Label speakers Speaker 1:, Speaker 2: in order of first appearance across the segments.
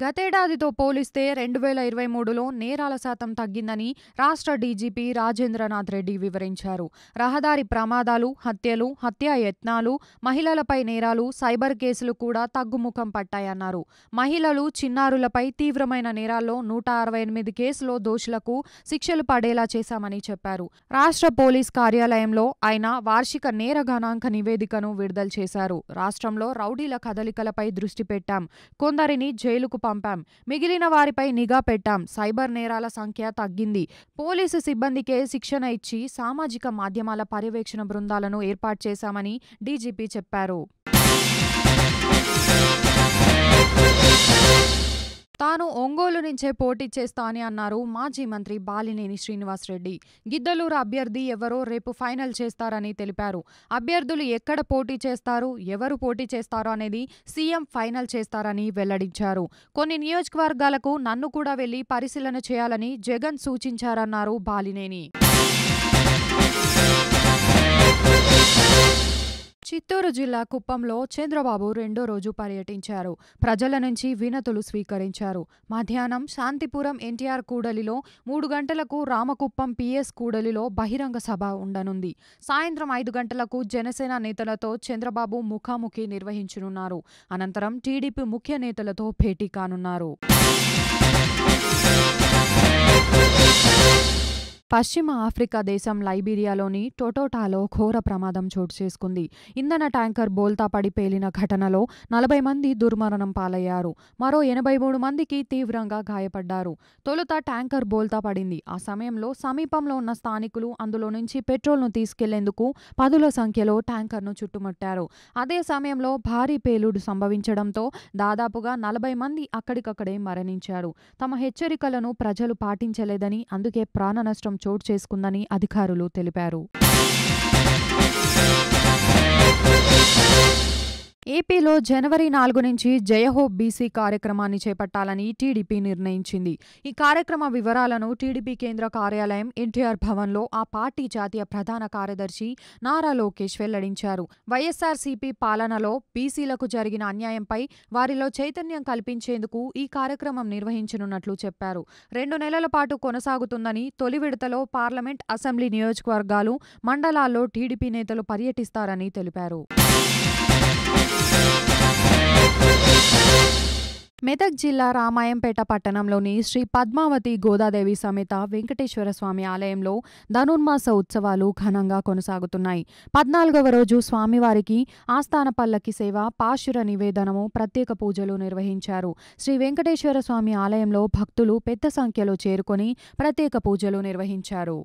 Speaker 1: గతేడాదితో పోలిస్తే 2023లో నేరాల శాతం తగ్గిందని రాష్ట్ర డీజీపీ రాజేంద్రనాథ్ రెడ్డి వివరించారు. రహదారి ప్రమాదాలు, హత్యలు, హత్యాయత్నాలు, మహిళలపై నేరాలు, సైబర్ కేసులు కూడా తగ్గుముఖం పట్టాయన్నారు. మహిళలు, చిన్నారులపై తీవ్రమైన నేరాల్లో 168 కేసులో దోషులకు శిక్షలు పడేలా చేశామని చెప్పారు. రాష్ట్ర పోలీస్ కార్యాలయంలో ఆయన వార్షిక నేర గణాంక నివేదికను విడుదల చేశారు. రాష్ట్రంలో రౌడీల కదలికలపై దృష్టి పెట్టాం, కొందరిని జైలుకు పంపాం, మిగిలిన వారిపై నిఘా పెట్టాం, సైబర్ నేరాల సంఖ్య తగ్గింది, పోలీసు సిబ్బందికే శిక్షణ ఇచ్చి సామాజిక మాధ్యమాల పర్యవేక్షణ బృందాలను ఏర్పాటు చేశామని డీజీపీ చెప్పారు. తాను ఒంగోలు నుంచే పోటీ చేస్తా అని అన్నారు మాజీ మంత్రి బాలినేని శ్రీనివాసరెడ్డి. గిద్దలూరు అభ్యర్థి ఎవరో రేపు ఫైనల్ చేస్తారని తెలిపారు. అభ్యర్థులు ఎక్కడ పోటీ చేస్తారు, ఎవరు పోటీ చేస్తారో అనేది సీఎం ఫైనల్ చేస్తారని వెల్లడించారు. కొన్ని నియోజకవర్గాలకు నన్ను కూడా వెళ్లి పరిశీలన చేయాలని జగన్ సూచించారన్నారు బాలినేని. చిత్తూరు జిల్లా కుప్పంలో చంద్రబాబు రెండో రోజు పర్యటించారు. ప్రజల నుంచి వినతులు స్వీకరించారు. మధ్యాహ్నం శాంతిపురం ఎన్టీఆర్ కూడలిలో, 3 గంటలకు రామకుప్పం పిఎస్ కూడలిలో బహిరంగ సభ ఉండనుంది. సాయంత్రం 5 గంటలకు జనసేన నేతలతో చంద్రబాబు ముఖాముఖి నిర్వహించనున్నారు. అనంతరం టీడీపీ ముఖ్య నేతలతో భేటీ కానున్నారు. పశ్చిమ ఆఫ్రికా దేశం లైబీరియాలోని టొటోటాలో ఘోర ప్రమాదం చోటు చేసుకుంది. ఇంధన ట్యాంకర్ బోల్తా పడి పేలిన ఘటనలో 40 మంది దుర్మరణం పాలయ్యారు. మరో 83 మందికి తీవ్రంగా గాయపడ్డారు. తొలుత ట్యాంకర్ బోల్తా పడింది. ఆ సమయంలో సమీపంలో ఉన్న స్థానికులు అందులో నుంచి పెట్రోల్ను తీసుకెళ్లేందుకు పదుల సంఖ్యలో ట్యాంకర్ను చుట్టుముట్టారు. అదే సమయంలో భారీ పేలుడు సంభవించడంతో దాదాపుగా 40 మంది అక్కడికక్కడే మరణించారు. తమ హెచ్చరికలను ప్రజలు పాటించలేదని, అందుకే ప్రాణనష్టం చోటు చేసుకుందని అధికారులు తెలిపారు. ఏపీలో జనవరి 4 నుంచి జయహో బీసీ కార్యక్రమాన్ని చేపట్టాలని టీడీపీ నిర్ణయించింది. ఈ కార్యక్రమ వివరాలను టీడీపీ కేంద్ర కార్యాలయం ఎన్టీఆర్ భవన్లో ఆ పార్టీ జాతీయ ప్రధాన కార్యదర్శి నారా లోకేష్ వెల్లడించారు. వైఎస్ఆర్సీపీ పాలనలో బీసీలకు జరిగిన అన్యాయంపై వారిలో చైతన్యం కల్పించేందుకు ఈ కార్యక్రమం నిర్వహించనున్నట్లు చెప్పారు. 2 నెలల పాటు కొనసాగుతుందని, తొలి విడతలో పార్లమెంట్, అసెంబ్లీ నియోజకవర్గాలు, మండలాల్లో టీడీపీ నేతలు పర్యటిస్తారని తెలిపారు. మెదక్ జిల్లా రామాయంపేట పట్టణంలోని శ్రీ పద్మావతి గోదాదేవి సమేత వెంకటేశ్వర స్వామి ఆలయంలో ధనుర్మాస ఉత్సవాలు ఘనంగా కొనసాగుతున్నాయి. 14వ రోజు స్వామివారికి ఆస్థాన పల్లకి సేవ, పాశుర నివేదనము, ప్రత్యేక పూజలు నిర్వహించారు. శ్రీ వెంకటేశ్వర స్వామి ఆలయంలో భక్తులు పెద్ద సంఖ్యలో చేరుకొని ప్రత్యేక పూజలు నిర్వహించారు.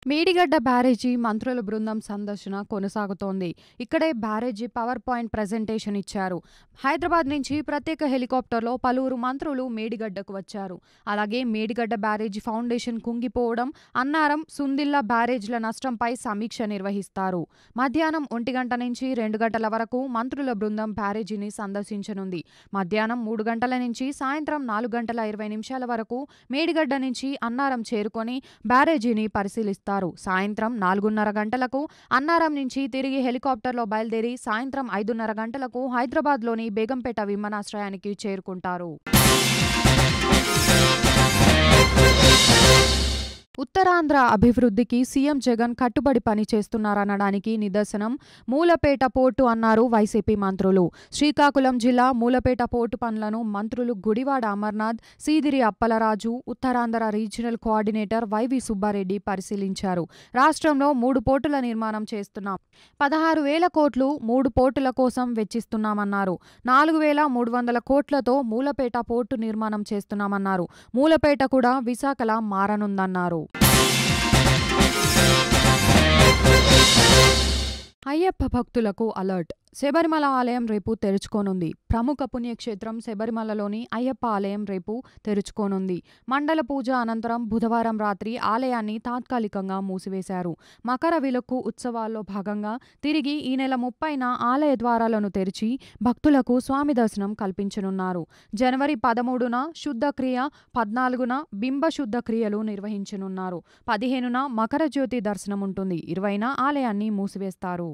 Speaker 1: మేడిగడ్డ బ్యారేజీ మంత్రుల బృందం సందర్శన కొనసాగుతోంది. ఇక్కడే బ్యారేజీ పవర్ పాయింట్ ప్రెజెంటేషన్ ఇచ్చారు. హైదరాబాద్ నుంచి ప్రత్యేక హెలికాప్టర్లో పలువురు మంత్రులు మేడిగడ్డకు వచ్చారు. అలాగే మేడిగడ్డ బ్యారేజీ ఫౌండేషన్ కుంగిపోవడం, అన్నారం, సుందిల్లా బ్యారేజ్ల నష్టంపై సమీక్ష నిర్వహిస్తారు. మధ్యాహ్నం 1 గంట నుంచి 2 గంటల వరకు మంత్రుల బృందం బ్యారేజీని సందర్శించనుంది. మధ్యాహ్నం 3 గంటల నుంచి సాయంత్రం 4 గంటల 20 నిమిషాల వరకు మేడిగడ్డ నుంచి అన్నారం చేరుకొని బ్యారేజీని పరిశీలిస్తారు. సాయంత్రం 4:30 గంటలకు అన్నారం నుంచి తిరిగి హెలికాప్టర్లో బయలుదేరి సాయంత్రం 5:30 గంటలకు హైదరాబాద్లోని బేగంపేట విమానాశ్రయానికి చేరుకుంటారు. ఉత్తరాంధ్ర అభివృద్ధికి సీఎం జగన్ కట్టుబడి పనిచేస్తున్నారనడానికి నిదర్శనం మూలపేట పోర్టు అన్నారు వైసీపీ మంత్రులు. శ్రీకాకుళం జిల్లా మూలపేట పోర్టు పనులను మంత్రులు గుడివాడ అమర్నాథ్, సీదిరి అప్పలరాజు, ఉత్తరాంధ్ర రీజనల్ కోఆర్డినేటర్ వైవి సుబ్బారెడ్డి పరిశీలించారు. రాష్ట్రంలో 3 పోర్టుల నిర్మాణం చేస్తున్నాం, 16,000 కోట్లు 3 పోర్టుల కోసం వెచ్చిస్తున్నామన్నారు. 4,300 కోట్లతో మూలపేట పోర్టు నిర్మాణం చేస్తున్నామన్నారు. మూలపేట కూడా విశాఖలా మారనుందన్నారు. అయ్యప్ప భక్తులకు అలర్ట్. శబరిమల ఆలయం రేపు తెరుచుకోనుంది. ప్రముఖ పుణ్యక్షేత్రం శబరిమలలోని అయ్యప్ప ఆలయం రేపు తెరుచుకోనుంది. మండల పూజ అనంతరం బుధవారం రాత్రి ఆలయాన్ని తాత్కాలికంగా మూసివేశారు. మకర విలక్కు ఉత్సవాల్లో భాగంగా తిరిగి ఈ నెల 30న ఆలయ ద్వారాలను తెరిచి భక్తులకు స్వామి దర్శనం కల్పించనున్నారు. జనవరి 13న శుద్ధక్రియ, 14న బింబ శుద్ధ క్రియలు నిర్వహించనున్నారు. 15న మకర జ్యోతి దర్శనం ఉంటుంది. 20న ఆలయాన్ని మూసివేస్తారు.